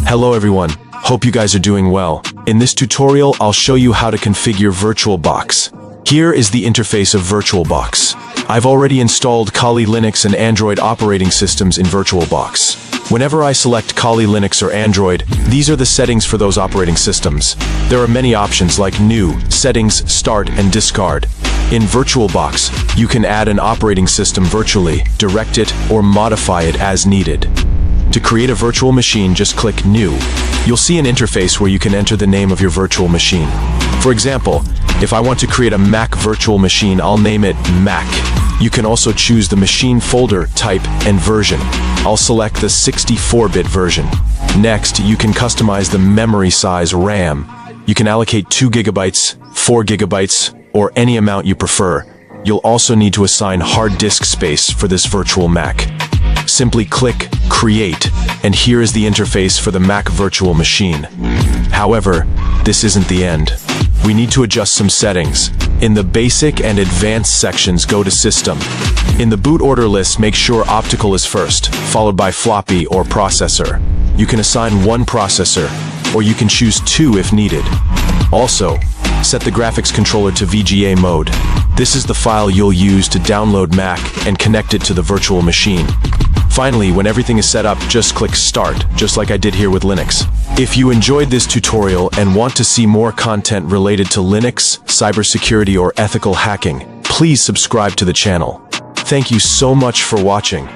Hello everyone, hope you guys are doing well. In this tutorial, I'll show you how to configure VirtualBox. Here is the interface of VirtualBox. I've already installed Kali Linux and Android operating systems in VirtualBox. Whenever I select Kali Linux or Android, these are the settings for those operating systems. There are many options like New, Settings, Start, and Discard. In VirtualBox, you can add an operating system virtually, direct it, or modify it as needed. To create a virtual machine, just click New. You'll see an interface where you can enter the name of your virtual machine. For example, if I want to create a Mac virtual machine, I'll name it Mac. You can also choose the machine folder, type, and version. I'll select the 64-bit version. Next, you can customize the memory size RAM. You can allocate 2 GB, 4 GB, or any amount you prefer. You'll also need to assign hard disk space for this virtual Mac. Simply click Create, and here is the interface for the Mac virtual machine. However, this isn't the end. We need to adjust some settings. In the Basic and Advanced sections, go to System. In the boot order list, make sure Optical is first, followed by Floppy or Processor. You can assign one processor, or you can choose 2 if needed. Also, set the graphics controller to VGA mode. This is the file you'll use to download Mac and connect it to the virtual machine. Finally, when everything is set up, just click Start, just like I did here with Linux. If you enjoyed this tutorial and want to see more content related to Linux, cybersecurity, or ethical hacking, please subscribe to the channel. Thank you so much for watching.